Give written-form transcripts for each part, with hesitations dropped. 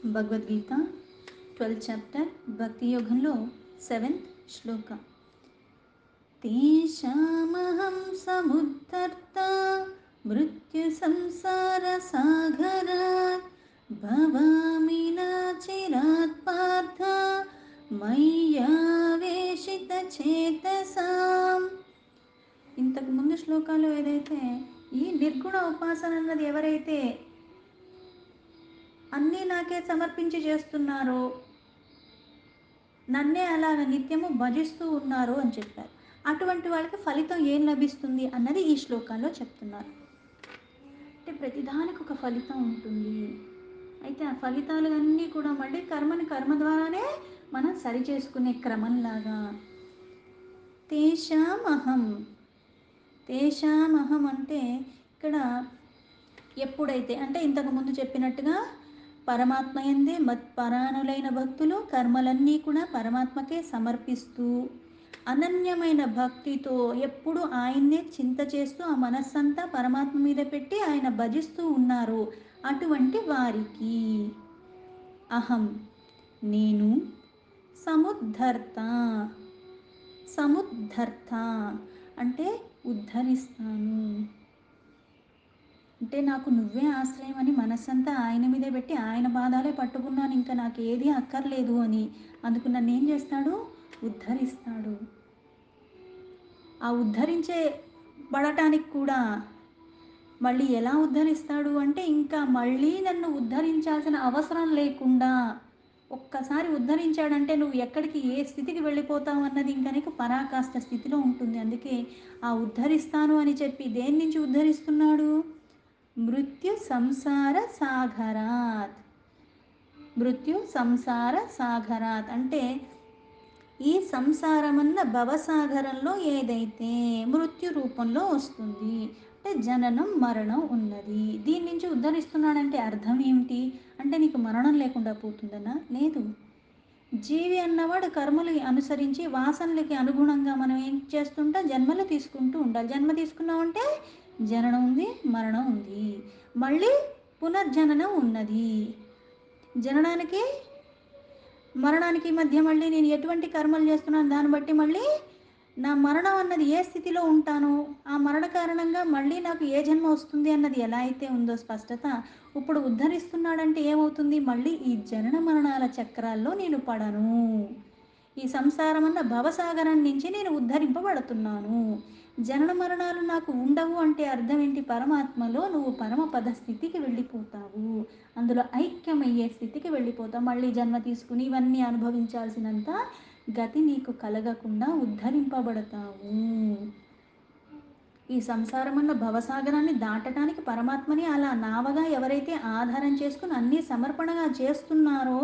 Bhagavad Gita 12th chapter భక్తి యోగంలో 7th శ్లోక. తేషామహం సముద్ధర్త మృత్యు సంసార సాగరాత్ భవామి నాచిరాత్ పార్థ మయ్యావేశిత చేతసాం. ఇంతకు ముందు శ్లోకాలు ఏదైతే ఈ నిర్గుణ ఉపాసన అన్నది ఎవరైతే అన్నీ నాకే సమర్పించి చేస్తున్నారో, నన్నే అలాగ నిత్యము భజిస్తూ ఉన్నారు అని చెప్పారు. అటువంటి వాళ్ళకి ఫలితం ఏం లభిస్తుంది అన్నది ఈ శ్లోకాల్లో చెప్తున్నారు. అంటే ప్రతిదానికి ఒక ఫలితం ఉంటుంది. అయితే ఆ ఫలితాలు అన్నీ కూడా మళ్ళీ కర్మ ద్వారానే మనం సరి చేసుకునే క్రమంలాగా. తేషామహం అంటే ఇక్కడ ఎప్పుడైతే అంటే ఇంతకుముందు చెప్పినట్టుగా పరమాత్మయందే మత్పరానులైన భక్తులు కర్మలన్నీ కూడా పరమాత్మకే సమర్పిస్తూ అనన్యమైన భక్తితో ఎప్పుడు ఆయన్నే చింత చేస్తూ ఆ మనస్సంతా పరమాత్మ మీద పెట్టి ఆయన భజిస్తూ ఉన్నారు. అటువంటి వారికి అహం నేను సముద్ధర్త అంటే ఉద్ధరిస్తాను. అంటే నాకు నువ్వే ఆశ్రయం అని మనస్సంతా ఆయన మీదే పెట్టి ఆయన పాదాలే పట్టుకున్నాను, ఇంకా నాకు ఏది అక్కర్లేదు అని. అందుకు నన్ను ఏం చేస్తాడు? ఉద్ధరిస్తాడు. ఆ ఉద్ధరించబడటానికి కూడా మళ్ళీ ఎలా ఉద్ధరిస్తాడు అంటే ఇంకా మళ్ళీ నన్ను ఉద్ధరించాల్సిన అవసరం లేకుండా ఒక్కసారి ఉద్ధరించాడంటే నువ్వు ఎక్కడికి ఏ స్థితికి వెళ్ళిపోతావు అన్నది ఇంకా నీకు పరాకాష్ట స్థితిలో ఉంటుంది. అందుకే ఆ ఉద్ధరిస్తాను అని చెప్పి దేని నుంచి ఉద్ధరిస్తున్నాడు? మృత్యు సంసార సాగరాత్ అంటే ఈ సంసారమన్న భవసాగరంలో ఏదైతే మృత్యు రూపంలో వస్తుంది అంటే జననం మరణం ఉన్నది, దీని నుంచి ఉద్ధరిస్తున్నాడంటే అర్థం ఏమిటి అంటే నీకు మరణం లేకుండా పోతుందనా? లేదు. జీవి అన్నవాడు కర్మలు అనుసరించి వాసనలకి అనుగుణంగా మనం ఏం చేస్తుంటా జన్మలు తీసుకుంటూ ఉండాలి. జన్మ తీసుకున్నామంటే జననం ఉంది, మరణం ఉంది, మళ్ళీ పునర్జననం ఉన్నది. జననానికి మరణానికి మధ్య మళ్ళీ నేను ఎటువంటి కర్మలు చేస్తున్నాను దాన్ని బట్టి మళ్ళీ నా మరణం అన్నది ఏ స్థితిలో ఉంటాను, ఆ మరణ కారణంగా మళ్ళీ నాకు ఏ జన్మ వస్తుంది అన్నది ఎలా అయితే ఉందో స్పష్టత ఇప్పుడు ఉద్ధరిస్తున్నాడంటే ఏమవుతుంది? మళ్ళీ ఈ జనన మరణాల చక్రాల్లో నేను పడను, ఈ సంసారం అన్న భవసాగరం నుంచి నేను ఉద్ధరింపబడుతున్నాను. జనన మరణాలు నాకు ఉండవు అంటే అర్థం ఏంటి? పరమాత్మలో నువ్వు పరమపద స్థితికి వెళ్ళిపోతావు, అందులో ఐక్యమయ్యే స్థితికి వెళ్ళిపోతావు. మళ్ళీ జన్మ తీసుకుని ఇవన్నీ అనుభవించాల్సినంత గతి నీకు కలగకుండా ఉద్ధరింపబడతావు. ఈ సంసారమన్న భవసాగరాన్ని దాటడానికి పరమాత్మని అలా నావగా ఎవరైతే ఆధారం చేసుకుని అన్నీ సమర్పణగా చేస్తున్నారో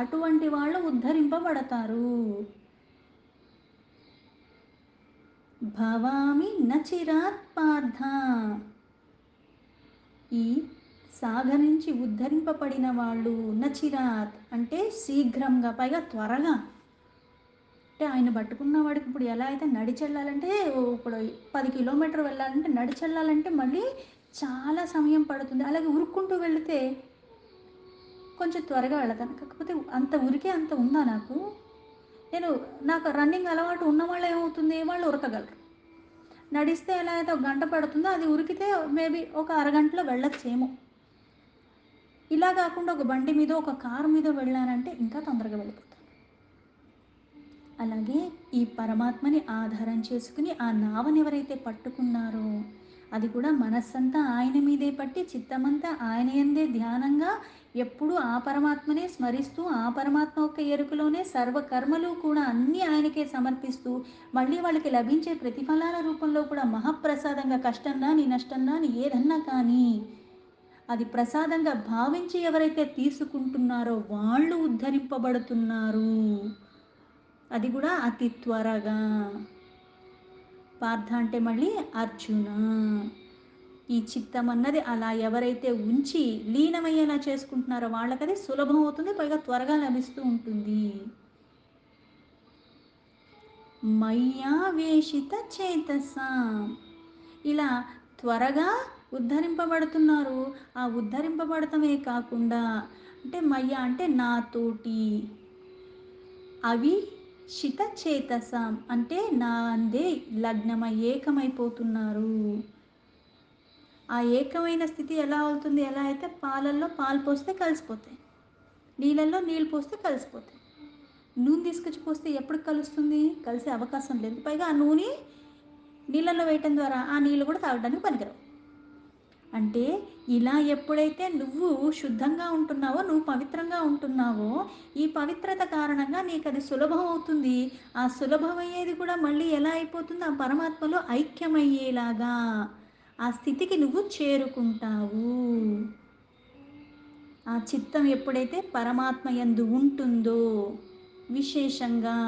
అటువంటి వాళ్ళు ఉద్ధరింపబడతారు. భవామి నచిరాత్ పార్థ, ఈ సాగర్ నుంచి ఉద్ధరింపబడిన వాళ్ళు నచిరాత్ అంటే శీఘ్రంగా, పైగా త్వరగా. అంటే ఆయన పట్టుకున్న వాడికి ఇప్పుడు ఎలా అయితే నడిచెళ్ళాలంటే ఇప్పుడు 10 కిలోమీటర్ వెళ్ళాలంటే నడిచెళ్ళాలంటే మళ్ళీ చాలా సమయం పడుతుంది. అలాగే ఉరుక్కుంటూ వెళితే కొంచెం త్వరగా వెళతాను. కాకపోతే అంత ఉరికే అంత ఉందా నాకు? నాకు రన్నింగ్ అలవాటు ఉన్నవాళ్ళు ఏమవుతుంది? వాళ్ళు ఉరకగలరు. నడిస్తే ఎలా అయితే ఒక గంట పడుతుందో అది ఉరికితే మేబీ ఒక అరగంటలో వెళ్ళొచ్చేమో. ఇలా కాకుండా ఒక బండి మీద ఒక కారు మీద వెళ్ళానంటే ఇంకా తొందరగా వెళ్ళిపోతాను. అలాగే ఈ పరమాత్మని ఆధారం చేసుకుని ఆ నావని ఎవరైతే పట్టుకున్నారో అది కూడా మనస్సంతా ఆయన మీదే పట్టి చిత్తమంతా ఆయన యందే ధ్యానంగా ఎప్పుడూ ఆ పరమాత్మనే స్మరిస్తూ ఆ పరమాత్మ యొక్క ఎరుకలోనే సర్వకర్మలు కూడా అన్నీ ఆయనకే సమర్పిస్తూ మళ్ళీ వాళ్ళకి లభించే ప్రతిఫలాల రూపంలో కూడా మహాప్రసాదంగా కష్టం రాని నష్టం రాని ఏదన్నా కానీ అది ప్రసాదంగా భావించి ఎవరైతే తీసుకుంటున్నారో వాళ్ళు ఉద్ధరింపబడుతున్నారు. అది కూడా అతి త్వరగా. పార్థ అంటే మళ్ళీ అర్జున, ఈ చిత్తం అన్నది అలా ఎవరైతే ఉంచి లీనమయ్యేలా చేసుకుంటున్నారో వాళ్ళకది సులభం అవుతుంది, పైగా త్వరగా లభిస్తూ ఉంటుంది. మయ్యావేశిత చేతసా, ఇలా త్వరగా ఉద్ధరింపబడుతున్నారు. ఆ ఉద్ధరింపబడటమే కాకుండా అంటే మయ్య అంటే నాతోటి, అవి చేతసాం అంటే నా అందే లగ్నమై ఏకమైపోతున్నారు. ఆ ఏకమైన స్థితి ఎలా అవుతుంది? ఎలా అయితే పాలల్లో పాలు పోస్తే కలిసిపోతాయి. నీళ్ళల్లో నీళ్ళు పోస్తే కలిసిపోతాయి. నూనె తీసుకొచ్చి పోస్తే ఎప్పుడు కలుస్తుంది? కలిసే అవకాశం లేదు. పైగా ఆ నూనె నీళ్ళల్లో వేయటం ద్వారా ఆ నీళ్ళు కూడా తాగడానికి పనికిరావు. అంటే ఇలా ఎప్పుడైతే నువ్వు శుద్ధంగా ఉంటున్నావో, నువ్వు పవిత్రంగా ఉంటున్నావో, ఈ పవిత్రత కారణంగా నీకది సులభం అవుతుంది. ఆ సులభమయ్యేది కూడా మళ్ళీ ఎలా అయిపోతుంది? ఆ పరమాత్మలో ఐక్యమయ్యేలాగా ఆ స్థితికి నువ్వు చేరుకుంటావు. ఆ చిత్తం ఎప్పుడైతే పరమాత్మ యందు ఉంటుందో విశేషంగా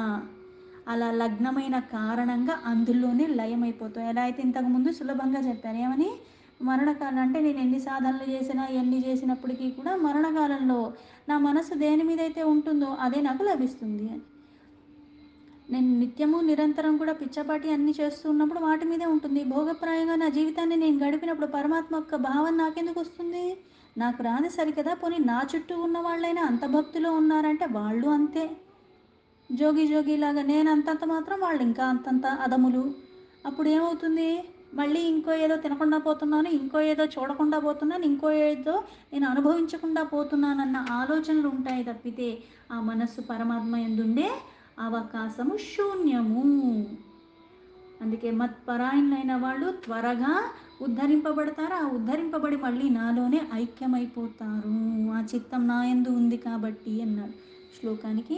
అలా లగ్నమైన కారణంగా అందులోనే లయమైపోతాం. ఎలా అయితే ఇంతకుముందు సులభంగా చెప్పాను. ఏమని? మరణకాలం అంటే నేను ఎన్ని సాధనలు చేసినా, ఎన్ని చేసినప్పటికీ కూడా మరణకాలంలో నా మనసు దేని మీదైతే ఉంటుందో అదే నాకు లభిస్తుంది అని. నేను నిత్యము నిరంతరం కూడా పిచ్చపాటి అన్నీ చేస్తూ ఉన్నప్పుడు వాటి మీదే ఉంటుంది. భోగప్రాయంగా నా జీవితాన్ని నేను గడిపినప్పుడు పరమాత్మ యొక్క భావన నాకెందుకు వస్తుంది? నాకు రాదు సరికదా. పోనీ నా చుట్టూ ఉన్న వాళ్ళైనా అంత భక్తిలో ఉన్నారంటే వాళ్ళు అంతే. జోగిలాగా నేను అంతంత మాత్రం వాళ్ళు ఇంకా అంతంత అదములు. అప్పుడు ఏమవుతుంది? మళ్ళీ ఇంకో ఏదో తినకుండా పోతున్నాను, ఇంకో ఏదో చూడకుండా పోతున్నాను, ఇంకో ఏదో నేను అనుభవించకుండా పోతున్నానన్న ఆలోచనలు ఉంటాయి తప్పితే ఆ మనస్సు పరమాత్మ యందుండే అవకాశము శూన్యము. అందుకే మత్పరాయణులైన వాళ్ళు త్వరగా ఉద్ధరింపబడతారు. ఆ ఉద్ధరింపబడి మళ్ళీ నాలోనే ఐక్యమైపోతారు. ఆ చిత్తం నా యందు ఉంది కాబట్టి అన్నాడు. శ్లోకానికి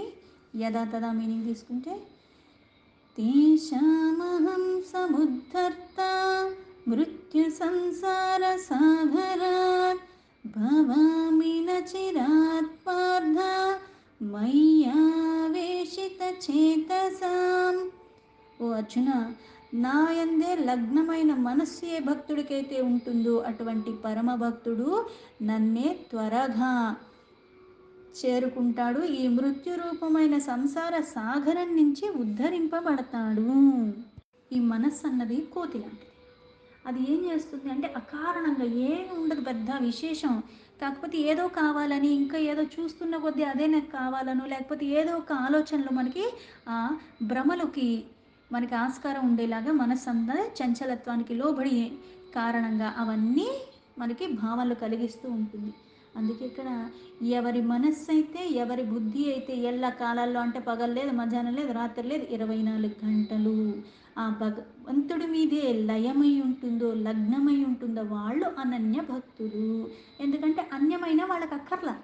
యథాతథా మీనింగ్ తీసుకుంటే, తేషామహం సముద్ధర్త మృత్యు సంసార సాగరాత్ భవామి న చిరాత్ పార్థ మయ్యావేశిత చేతసాం. ఓ అర్జున, నాయందే లగ్నమైన మనస్సు ఏ భక్తుడికైతే ఉంటుందో అటువంటి పరమభక్తుడు నన్నే త్వరగా చేరుకుంటాడు. ఈ మృత్యు రూపమైన సంసార సాగరం నుంచి ఉద్ధరింపబడతాడు. ఈ మనస్సు అన్నది కోతి లాంటిది. అది ఏం చేస్తుంది అంటే అకారణంగా ఏమి ఉండదు పెద్ద విశేషం. కాకపోతే ఏదో కావాలని, ఇంకా ఏదో చూస్తున్న కొద్దీ అదే నాకు కావాలనో, లేకపోతే ఏదో ఒక ఆలోచనలు మనకి ఆ భ్రమలకి మనకి ఆస్కారం ఉండేలాగా మనస్సంతా చంచలత్వానికి లోబడి కారణంగా అవన్నీ మనకి భావనలు కలిగిస్తూ ఉంటుంది. అందుకే ఇక్కడ ఎవరి మనస్సు అయితే, ఎవరి బుద్ధి అయితే ఎల్ల కాలాల్లో అంటే పగలు లేదు, మధ్యాహ్నం లేదు, రాత్రి లేదు, 24 గంటలు ఆ భగవంతుడి మీదే లయమై ఉంటుందో, లగ్నమై ఉంటుందో వాళ్ళు అనన్య భక్తులు. ఎందుకంటే అన్యమైన వాళ్ళకి అక్కర్లా.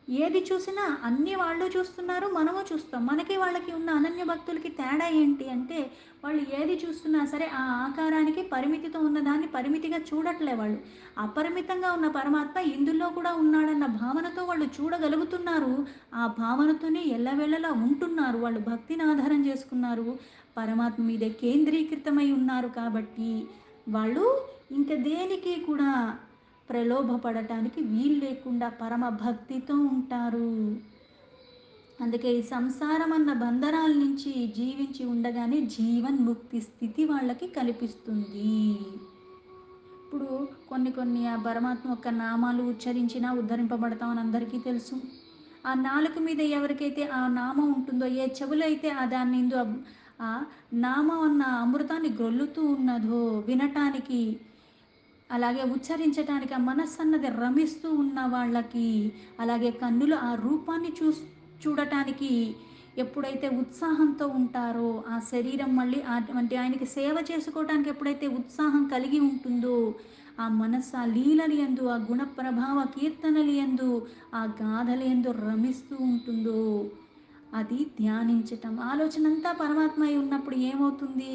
ఏది చూసినా అన్ని వాళ్ళు చూస్తున్నారు, మనము చూస్తాం. మనకి వాళ్ళకి ఉన్న అనన్య భక్తులకి తేడా ఏంటి అంటే, వాళ్ళు ఏది చూస్తున్నా సరే ఆ ఆకారానికి పరిమితితో ఉన్నదాన్ని పరిమితిగా చూడట్లే వాళ్ళు. అపరిమితంగా ఉన్న పరమాత్మ ఇందులో కూడా ఉన్నాడన్న భావనతో వాళ్ళు చూడగలుగుతున్నారు. ఆ భావనతోనే ఎల్లవేళలా ఉంటున్నారు. వాళ్ళు భక్తిని ఆధారం చేసుకున్నారు. పరమాత్మ మీదే కేంద్రీకృతమై ఉన్నారు కాబట్టి వాళ్ళు ఇంక దేనికి కూడా ప్రలోభపడటానికి వీలు లేకుండా పరమ భక్తితో ఉంటారు. అందుకే ఈ సంసారం అన్న బంధనాల నుంచి జీవించి ఉండగానే జీవన్ముక్తి స్థితి వాళ్ళకి కల్పిస్తుంది. ఇప్పుడు కొన్ని ఆ పరమాత్మ యొక్క నామాలు ఉచ్చరించినా ఉద్ధరింపబడతామని అందరికీ తెలుసు. ఆ నాలుక మీద ఎవరికైతే ఆ నామం ఉంటుందో, ఏ చెవులైతే ఆ దాన్ని ఆ నామం అన్న అమృతాన్ని గ్రొల్లుతూ ఉన్నదో వినటానికి, అలాగే ఉచ్చరించటానికి ఆ మనస్సు అన్నది రమిస్తూ ఉన్న వాళ్ళకి, అలాగే కన్నులు ఆ రూపాన్ని చూడటానికి ఎప్పుడైతే ఉత్సాహంతో ఉంటారో, ఆ శరీరం మళ్ళీ అటువంటి ఆయనకి సేవ చేసుకోవటానికి ఎప్పుడైతే ఉత్సాహం కలిగి ఉంటుందో, ఆ మనస్సు ఆ లీలలు యందు, ఆ గుణ ప్రభావ కీర్తనలు యందు, ఆ గాథల యందు రమిస్తూ ఉంటుందో, అది ధ్యానించటం. ఆలోచన అంతా పరమాత్మ అయి ఉన్నప్పుడు ఏమవుతుంది?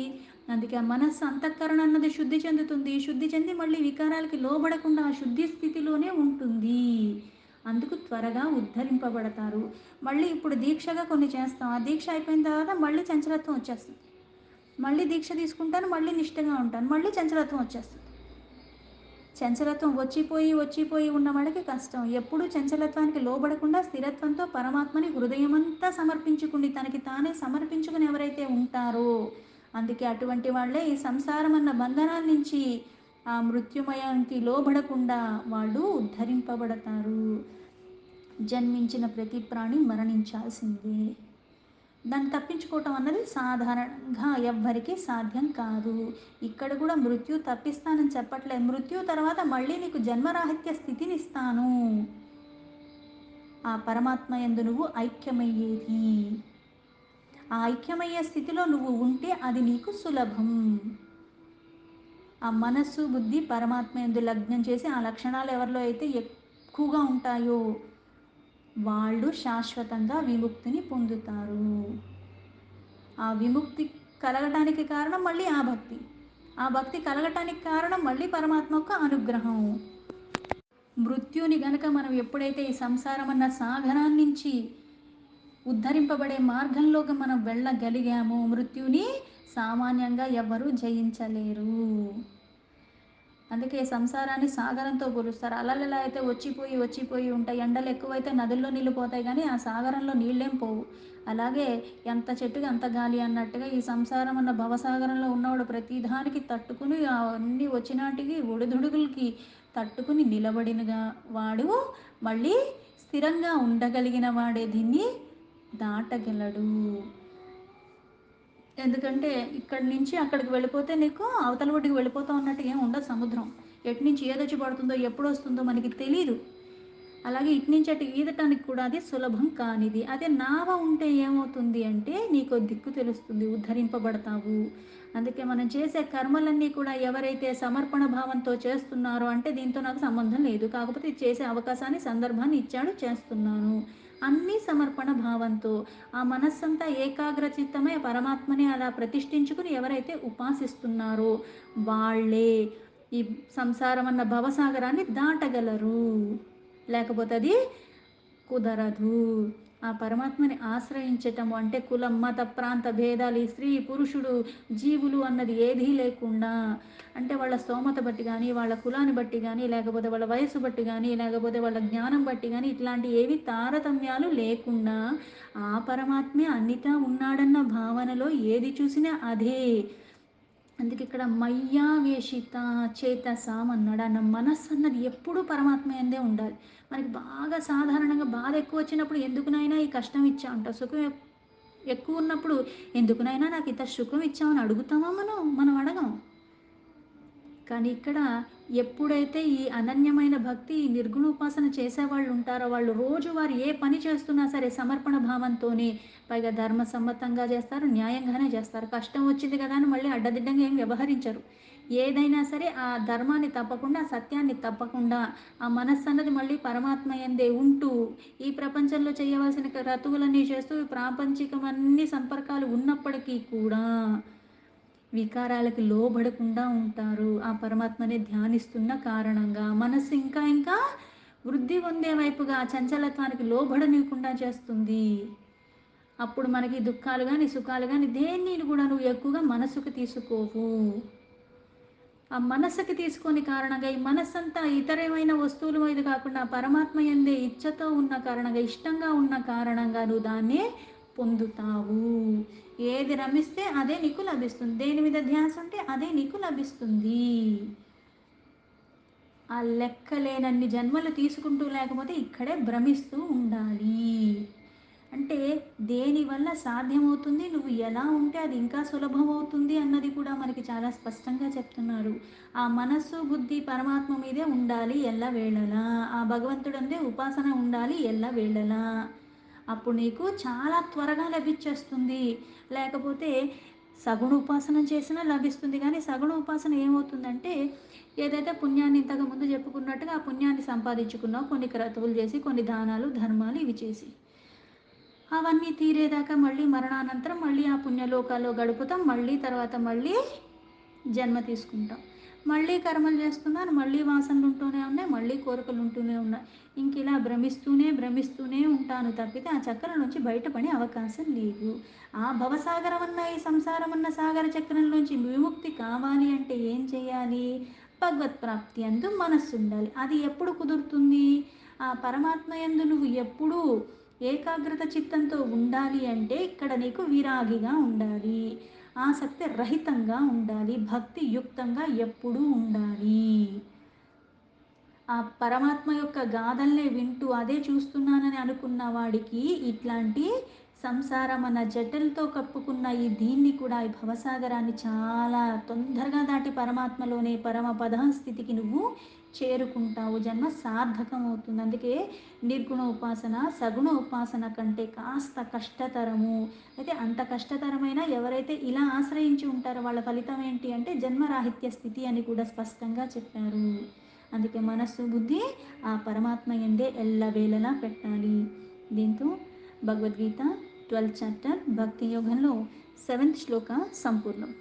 అందుకే ఆ మనస్సు అంతఃకరణ అన్నది శుద్ధి చెందుతుంది. శుద్ధి చెంది మళ్ళీ వికారాలకి లోబడకుండా ఆ శుద్ధి స్థితిలోనే ఉంటుంది. అందుకు త్వరగా ఉద్ధరింపబడతారు. మళ్ళీ ఇప్పుడు దీక్షగా కొన్ని చేస్తాం. ఆ దీక్ష అయిపోయిన తర్వాత మళ్ళీ చంచలత్వం వచ్చేస్తుంది. మళ్ళీ దీక్ష తీసుకుంటాను, మళ్ళీ నిష్టగా ఉంటాను, మళ్ళీ చంచలత్వం వచ్చేస్తుంది. చంచలత్వం వచ్చిపోయి ఉన్న వాళ్ళకి కష్టం. ఎప్పుడూ చంచలత్వానికి లోబడకుండా స్థిరత్వంతో పరమాత్మని హృదయమంతా సమర్పించుకుని, తనకి తానే సమర్పించుకుని ఎవరైతే ఉంటారో, అందుకే అటువంటి వాళ్ళే ఈ సంసారం అన్న బంధనాల నుంచి ఆ మృత్యుమయానికి లోబడకుండా వాళ్ళు ఉద్ధరింపబడతారు. జన్మించిన ప్రతి ప్రాణి మరణించాల్సిందే. దాన్ని తప్పించుకోవటం అన్నది సాధారణంగా ఎవ్వరికీ సాధ్యం కాదు. ఇక్కడ కూడా మృత్యు తప్పిస్తానని చెప్పట్లేదు. మృత్యు తర్వాత మళ్ళీ నీకు జన్మరాహిత్య స్థితినిస్తాను. ఆ పరమాత్మ యందు నువ్వు ఐక్యమయ్యేది. ఆ ఐక్యమయ్యే స్థితిలో నువ్వు ఉంటే అది నీకు సులభం. ఆ మనస్సు బుద్ధి పరమాత్మ యందు లగ్నం చేసి ఆ లక్షణాలు ఎవరిలో అయితే ఎక్కువగా ఉంటాయో వాళ్ళు శాశ్వతంగా విముక్తిని పొందుతారు. ఆ విముక్తి కలగటానికి కారణం మళ్ళీ ఆ భక్తి. ఆ భక్తి కలగటానికి కారణం మళ్ళీ పరమాత్మ యొక్క అనుగ్రహం. మృత్యుని గనక మనం ఎప్పుడైతే ఈ సంసారం అన్న సాగరాన్ని నుంచి ఉద్ధరింపబడే మార్గంలోకి మనం వెళ్ళగలిగామో మృత్యుని సామాన్యంగా ఎవ్వరూ జయించలేరు. అందుకే సంసారాన్ని సాగరంతో పోలుస్తారు. అలలు ఎలా అయితే వచ్చిపోయి ఉంటాయి. ఎండలు ఎక్కువైతే నదుల్లో నీళ్ళు పోతాయి కానీ ఆ సాగరంలో నీళ్ళేం పోవు. అలాగే ఎంత చెట్టుకి అంత గాలి అన్నట్టుగా ఈ సంసారం అన్న భవసాగరంలో ఉన్నవాడు ప్రతిదానికి తట్టుకుని అన్ని వచ్చినాటికి ఒడిదుడుగులకి తట్టుకుని నిలబడినగా వాడు మళ్ళీ స్థిరంగా ఉండగలిగిన వాడే దీన్ని దాటగలడు. ఎందుకంటే ఇక్కడి నుంచి అక్కడికి వెళ్ళిపోతే నీకు అవతల ఒడ్డుకి వెళ్ళిపోతావు అన్నట్టు ఏం ఉండదు సముద్రం. ఎటు నుంచి ఏదొచ్చి పడుతుందో ఎప్పుడు వస్తుందో మనకి తెలీదు. అలాగే ఇటు నుంచి అటు ఈదటానికి కూడా అది సులభం కానిది. అదే నావ ఉంటే ఏమవుతుంది అంటే నీకో దిక్కు తెలుస్తుంది, ఉద్ధరింపబడతావు. అందుకే మనం చేసే కర్మలన్నీ కూడా ఎవరైతే సమర్పణ భావంతో చేస్తున్నారో అంటే దీంతో నాకు సంబంధం లేదు, కాకపోతే ఇది చేసే అవకాశాన్ని సందర్భాన్ని ఇచ్చాడు చేస్తున్నాను అన్నీ సమర్పణ భావంతో ఆ మనస్సంతా ఏకాగ్ర చిత్తమై పరమాత్మని అలా ప్రతిష్ఠించుకుని ఎవరైతే ఉపాసిస్తున్నారో వాళ్ళే ఈ సంసారం అన్న భవసాగరాన్ని దాటగలరు. లేకపోతే అది కుదరదు. ఆ పరమాత్మని ఆశ్రయించటము అంటే కులం మత ప్రాంత భేదాలు స్త్రీ పురుషుడు జీవులు అన్నది ఏదీ లేకుండా అంటే వాళ్ళ స్తోమత బట్టి కానీ వాళ్ళ కులాన్ని బట్టి కానీ లేకపోతే వాళ్ళ వయసు బట్టి కానీ లేకపోతే వాళ్ళ జ్ఞానం బట్టి కానీ ఇట్లాంటి ఏవి తారతమ్యాలు లేకుండా ఆ పరమాత్మే అన్నిటా ఉన్నాడన్న భావనలో ఏది చూసినా అదే. అందుకే ఇక్కడ మయ్యావేషిత చేతసాం అన్నాడు. అన్న మనస్సు అన్నది ఎప్పుడూ పరమాత్మ యందే ఉండాలి. మనకి బాగా సాధారణంగా బాధ ఎక్కువ వచ్చినప్పుడు ఎందుకునైనా ఈ కష్టం ఇచ్చావు అంట, సుఖం ఎక్కువ ఉన్నప్పుడు ఎందుకునైనా నాకు ఇంత సుఖం ఇచ్చామని అడుగుతామా? మనం అడగం. కానీ ఇక్కడ ఎప్పుడైతే ఈ అనన్యమైన భక్తి నిర్గుణోపాసన చేసేవాళ్ళు ఉంటారో వాళ్ళు రోజు వారు ఏ పని చేస్తున్నా సరే సమర్పణ భావంతోనే, పైగా ధర్మసమ్మతంగా చేస్తారు, న్యాయంగానే చేస్తారు. కష్టం వచ్చింది కదా అని మళ్ళీ అడ్డదిడ్డంగా ఏం వ్యవహరించరు. ఏదైనా సరే ఆ ధర్మాన్ని తప్పకుండా సత్యాన్ని తప్పకుండా ఆ మనస్సు అన్నది మళ్ళీ పరమాత్మ యందే ఉంటూ ఈ ప్రపంచంలో చేయవలసిన క్రతువులన్నీ చేస్తూ ప్రాపంచికమన్ని సంపర్కాలు ఉన్నప్పటికీ కూడా వికారాలకు లోబడకుండా ఉంటారు. ఆ పరమాత్మని ధ్యానిస్తున్న కారణంగా మనస్సు ఇంకా ఇంకా వృద్ధి పొందే వైపుగా చంచలత్వానికి లోబడనీయకుండా చేస్తుంది. అప్పుడు మనకి దుఃఖాలు కానీ సుఖాలు కానీ దేన్ని కూడా నువ్వు ఎక్కువగా మనసుకు తీసుకోవు. ఆ మనస్సుకి తీసుకొని కారణంగా ఈ మనస్సంతా ఇతరమైన వస్తువుల మీద కాకుండా పరమాత్మ యందే ఇచ్చతో ఉన్న కారణంగా ఇష్టంగా ఉన్న కారణంగా నువ్వు దాన్ని పొందుతావు. ఏది రమిస్తే అదే నీకు లభిస్తుంది, దేని మీద ధ్యాస ఉంటే అదే నీకు లభిస్తుంది. ఆ లెక్కలేనన్ని జన్మలు తీసుకుంటూ లేకపోతే ఇక్కడే భ్రమిస్తూ ఉండాలి. అంటే దేనివల్ల సాధ్యమవుతుంది, నువ్వు ఎలా ఉంటే అది ఇంకా సులభమవుతుంది అన్నది కూడా మనకి చాలా స్పష్టంగా చెప్తున్నారు. ఆ మనస్సు బుద్ధి పరమాత్మ మీదే ఉండాలి ఎల్లవేళలా. ఆ భగవంతుడందే ఉపాసన ఉండాలి ఎల్లవేళలా. అప్పుడు నీకు చాలా త్వరగా లభించేస్తుంది. లేకపోతే సగుణ ఉపాసన చేసినా లభిస్తుంది, కానీ సగుణ ఉపాసన ఏమవుతుందంటే ఏదైతే పుణ్యాన్ని ఇంతకుముందు చెప్పుకున్నట్టుగా ఆ పుణ్యాన్ని సంపాదించుకున్నావు కొన్ని క్రతువులు చేసి కొన్ని దానాలు ధర్మాలు ఇవి చేసి అవన్నీ తీరేదాకా మళ్ళీ మరణానంతరం మళ్ళీ ఆ పుణ్యలోకాల్లో గడుపుతాం. మళ్ళీ తర్వాత మళ్ళీ జన్మ తీసుకుంటాం. మళ్ళీ కర్మలు చేస్తున్నాను, మళ్ళీ వాసనలు ఉంటూనే ఉన్నాయి, మళ్ళీ కోరికలు ఉంటూనే ఉన్నాయి. ఇంక ఇలా భ్రమిస్తూనే ఉంటాను తప్పితే ఆ చక్రం నుంచి బయటపడే అవకాశం లేదు. ఆ భవసాగరం అన్న ఈ సంసారం అన్న సాగర చక్రం నుంచి విముక్తి కావాలి అంటే ఏం చేయాలి? భగవత్ ప్రాప్తి అందు మనస్సు ఉండాలి. అది ఎప్పుడు కుదురుతుంది? ఆ పరమాత్మ యందు నువ్వు ఎప్పుడూ ఏకాగ్రత చిత్తంతో ఉండాలి అంటే ఇక్కడ నీకు విరాగిగా ఉండాలి, ఆసక్తి రహితంగా ఉండాలి, భక్తి యుక్తంగా ఎప్పుడూ ఉండాలి. ఆ పరమాత్మ యొక్క గాథల్నే వింటూ అదే చూస్తున్నానని అనుకున్న వాడికి ఇట్లాంటి సంసారం అన్న జటలతో కప్పుకున్న ఈ దీన్ని కూడా ఈ భవసాగరాన్ని చాలా తొందరగా దాటి పరమాత్మలోనే పరమ పదం స్థితికి నువ్వు చేరుకుంటావు. జన్మ సార్థకం అవుతుంది. అందుకే నిర్గుణ ఉపాసన సగుణ ఉపాసన కంటే కాస్త కష్టతరము. అయితే అంత కష్టతరమైన ఎవరైతే ఇలా ఆశ్రయించి ఉంటారో వాళ్ళ ఫలితం ఏంటి అంటే జన్మరాహిత్య స్థితి అని కూడా స్పష్టంగా చెప్పారు. అందుకే మనస్సు బుద్ధి ఆ పరమాత్మ ఎందే ఎల్లవేళలా పెట్టాలి. దీంతో భగవద్గీత 12th చాప్టర్ భక్తి యోగంలో 7th శ్లోక సంపూర్ణం.